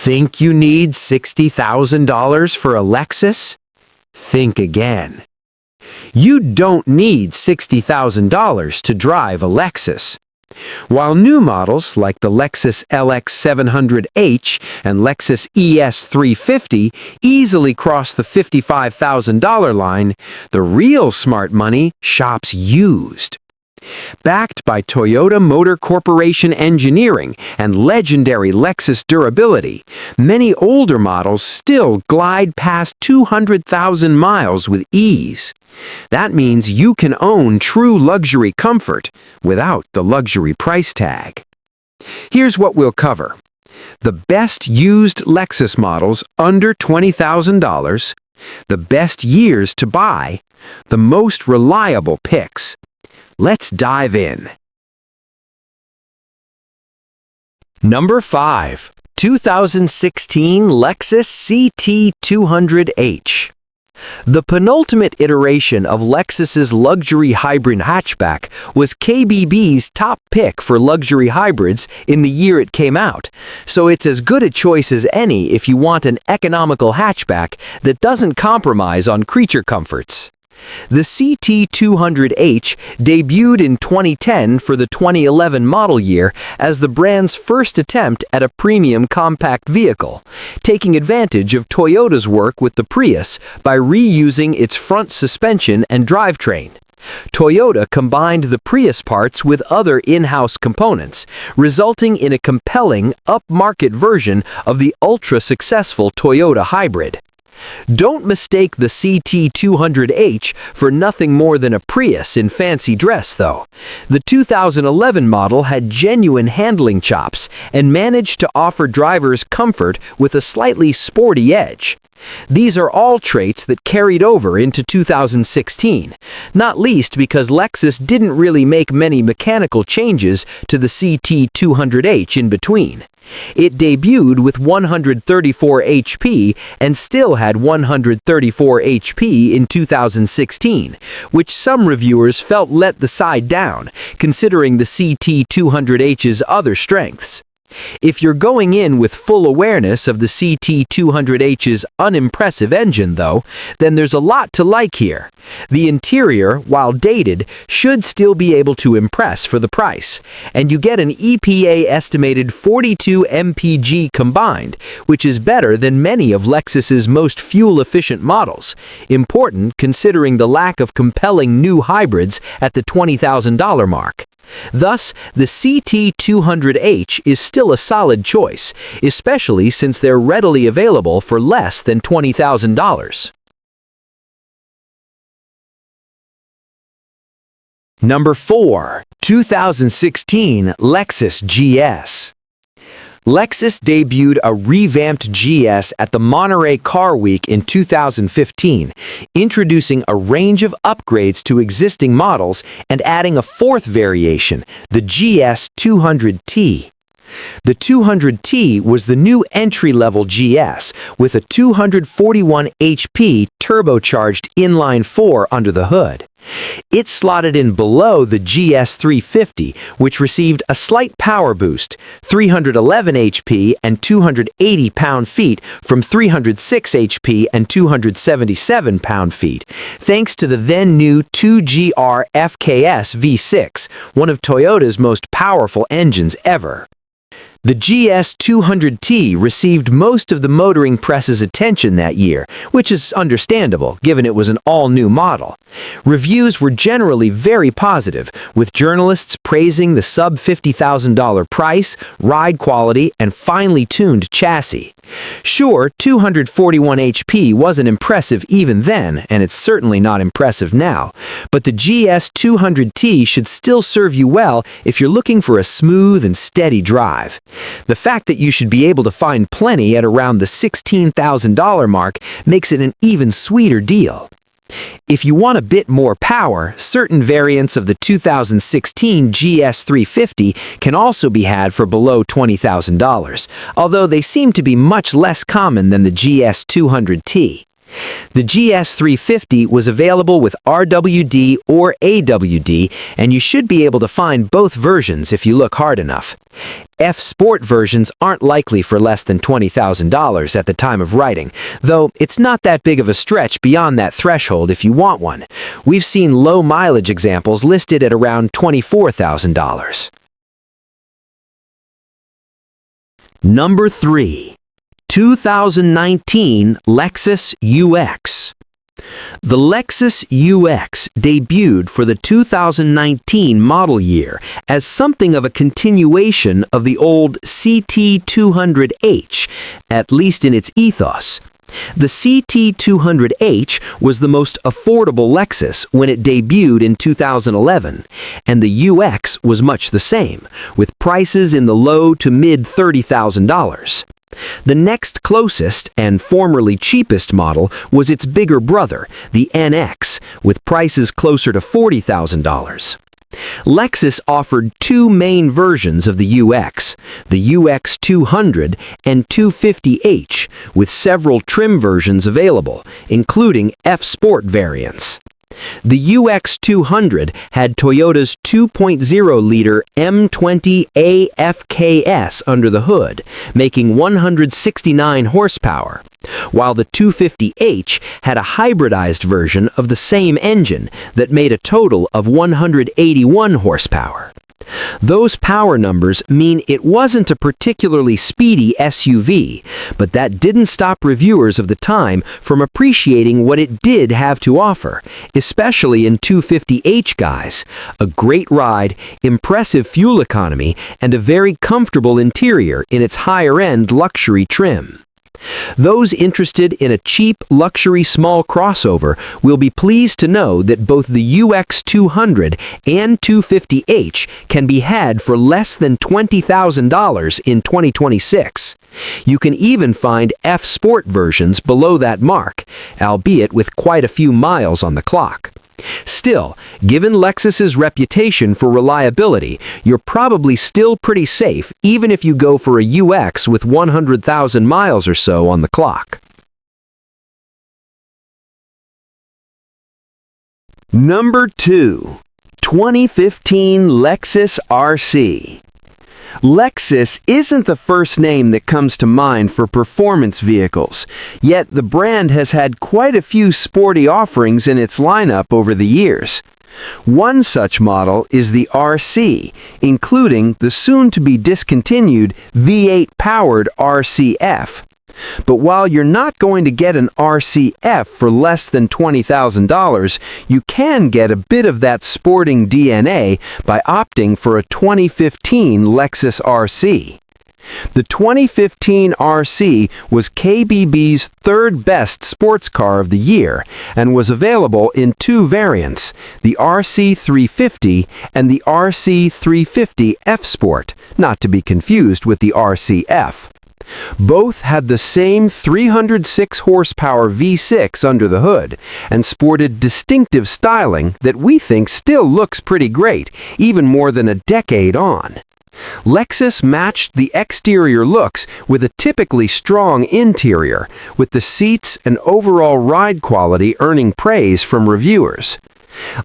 Think you need $60,000 for a Lexus? Think again. You don't need $60,000 to drive a Lexus. While new models like the Lexus LX 700h and Lexus ES 350 easily cross the $55,000 line, the real smart money shops used. Backed by Toyota Motor Corporation engineering and legendary Lexus durability, many older models still glide past 200,000 miles with ease. That means you can own true luxury comfort without the luxury price tag. Here's what we'll cover: the best used Lexus models under $20,000, the best years to buy, the most reliable picks. Let's dive in. Number 5. 2016 Lexus CT200h. The penultimate iteration of Lexus's luxury hybrid hatchback was KBB's top pick for luxury hybrids in the year it came out, so it's as good a choice as any if you want an economical hatchback that doesn't compromise on creature comforts. The CT200h debuted in 2010 for the 2011 model year as the brand's first attempt at a premium compact vehicle, taking advantage of Toyota's work with the Prius by reusing its front suspension and drivetrain. Toyota combined the Prius parts with other in-house components, resulting in a compelling, upmarket version of the ultra-successful Toyota hybrid. Don't mistake the CT200h for nothing more than a Prius in fancy dress, though. The 2011 model had genuine handling chops and managed to offer drivers comfort with a slightly sporty edge. These are all traits that carried over into 2016, not least because Lexus didn't really make many mechanical changes to the CT200h in between. It debuted with 134 HP and still had 134 HP in 2016, which some reviewers felt let the side down, considering the CT200h's other strengths. If you're going in with full awareness of the CT200h's unimpressive engine, though, then there's a lot to like here. The interior, while dated, should still be able to impress for the price, and you get an EPA-estimated 42 mpg combined, which is better than many of Lexus's most fuel-efficient models, important considering the lack of compelling new hybrids at the $20,000 mark. Thus, the CT200h is still a solid choice, especially since they're readily available for less than $20,000. Number 4. 2016 Lexus GS. Lexus debuted a revamped GS at the Monterey Car Week in 2015, introducing a range of upgrades to existing models and adding a fourth variation, the GS 200T. The 200T was the new entry-level GS with a 241 HP turbocharged inline-4 under the hood. It slotted in below the GS 350, which received a slight power boost, 311 HP and 280 pound-feet from 306 HP and 277 pound-feet, thanks to the then-new 2GR FKS V6, one of Toyota's most powerful engines ever. The GS 200T received most of the motoring press's attention that year, which is understandable given it was an all-new model. Reviews were generally very positive, with journalists praising the sub-$50,000 price, ride quality, and finely tuned chassis. Sure, 241 HP wasn't impressive even then, and it's certainly not impressive now, but the GS 200T should still serve you well if you're looking for a smooth and steady drive. The fact that you should be able to find plenty at around the $16,000 mark makes it an even sweeter deal. If you want a bit more power, certain variants of the 2016 GS 350 can also be had for below $20,000, although they seem to be much less common than the GS 200T. The GS 350 was available with RWD or AWD, and you should be able to find both versions if you look hard enough. F Sport versions aren't likely for less than $20,000 at the time of writing, though it's not that big of a stretch beyond that threshold if you want one. We've seen low mileage examples listed at around $24,000. Number 3. 2019 Lexus UX. The Lexus UX debuted for the 2019 model year as something of a continuation of the old CT200h, at least in its ethos. The CT200h was the most affordable Lexus when it debuted in 2011, and the UX was much the same, with prices in the low to mid $30,000. The next closest and formerly cheapest model was its bigger brother, the NX, with prices closer to $40,000. Lexus offered two main versions of the UX, the UX 200 and 250h, with several trim versions available, including F Sport variants. The UX 200 had Toyota's 2.0-liter M20 AFKS under the hood, making 169 horsepower, while the 250h had a hybridized version of the same engine that made a total of 181 horsepower. Those power numbers mean it wasn't a particularly speedy SUV, but that didn't stop reviewers of the time from appreciating what it did have to offer, especially in 250h guys: a great ride, impressive fuel economy, and a very comfortable interior in its higher-end luxury trim. Those interested in a cheap, luxury small crossover will be pleased to know that both the UX 200 and 250h can be had for less than $20,000 in 2026. You can even find F Sport versions below that mark, albeit with quite a few miles on the clock. Still, given Lexus's reputation for reliability, you're probably still pretty safe even if you go for a UX with 100,000 miles or so on the clock. Number 2. 2015 Lexus RC. Lexus isn't the first name that comes to mind for performance vehicles, yet the brand has had quite a few sporty offerings in its lineup over the years. One such model is the RC, including the soon-to-be discontinued V8-powered RCF. But while you're not going to get an RCF for less than $20,000, you can get a bit of that sporting DNA by opting for a 2015 Lexus RC. The 2015 RC was KBB's third best sports car of the year and was available in two variants, the RC 350 and the RC 350 F Sport, not to be confused with the RCF. Both had the same 306 horsepower V6 under the hood and sported distinctive styling that we think still looks pretty great, even more than a decade on. Lexus matched the exterior looks with a typically strong interior, with the seats and overall ride quality earning praise from reviewers.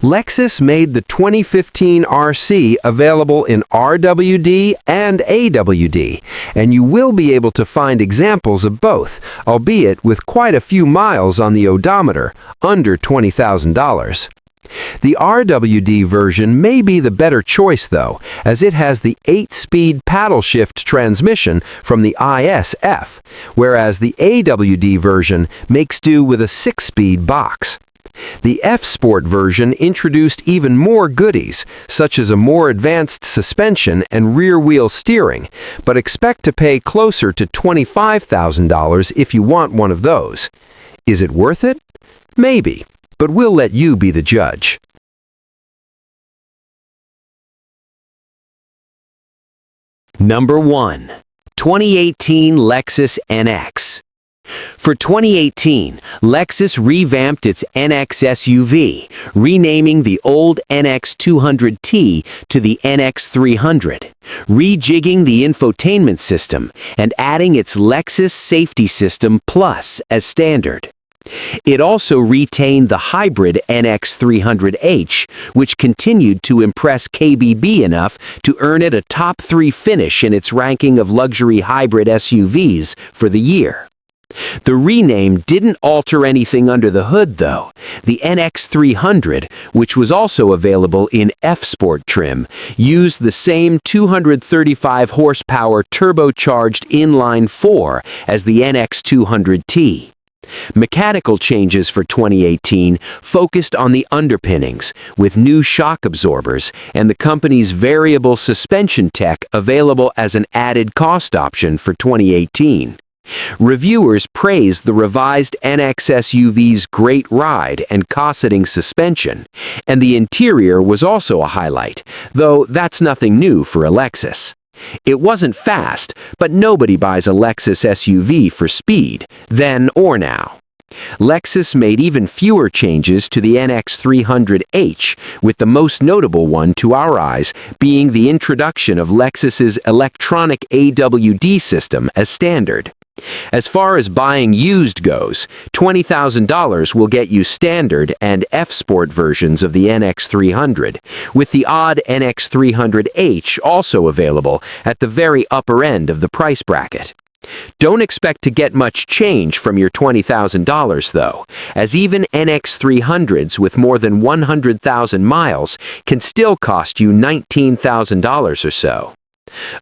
Lexus made the 2015 RC available in RWD and AWD, and you will be able to find examples of both, albeit with quite a few miles on the odometer, under $20,000. The RWD version may be the better choice though, as it has the 8-speed paddle shift transmission from the ISF, whereas the AWD version makes do with a 6-speed box. The F Sport version introduced even more goodies, such as a more advanced suspension and rear-wheel steering, but expect to pay closer to $25,000 if you want one of those. Is it worth it? Maybe, but we'll let you be the judge. Number 1. 2018 Lexus NX. For 2018, Lexus revamped its NX SUV, renaming the old NX 200T to the NX 300, rejigging the infotainment system, and adding its Lexus Safety System Plus as standard. It also retained the hybrid NX 300h, which continued to impress KBB enough to earn it a top 3 finish in its ranking of luxury hybrid SUVs for the year. The rename didn't alter anything under the hood, though. The NX 300, which was also available in F-Sport trim, used the same 235 horsepower turbocharged inline 4 as the NX 200T. Mechanical changes for 2018 focused on the underpinnings, with new shock absorbers and the company's variable suspension tech available as an added cost option for 2018. Reviewers praised the revised NX SUV's great ride and cosseting suspension, and the interior was also a highlight, though that's nothing new for a Lexus. It wasn't fast, but nobody buys a Lexus SUV for speed, then or now. Lexus made even fewer changes to the NX 300h, with the most notable one to our eyes being the introduction of Lexus's electronic AWD system as standard. As far as buying used goes, $20,000 will get you standard and F-Sport versions of the NX 300, with the odd NX 300h also available at the very upper end of the price bracket. Don't expect to get much change from your $20,000 though, as even NX 300s with more than 100,000 miles can still cost you $19,000 or so.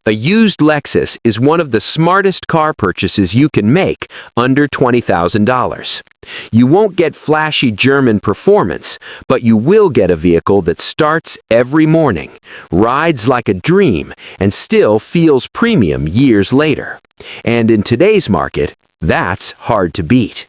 A used Lexus is one of the smartest car purchases you can make under $20,000. You won't get flashy German performance, but you will get a vehicle that starts every morning, rides like a dream, and still feels premium years later. And in today's market, that's hard to beat.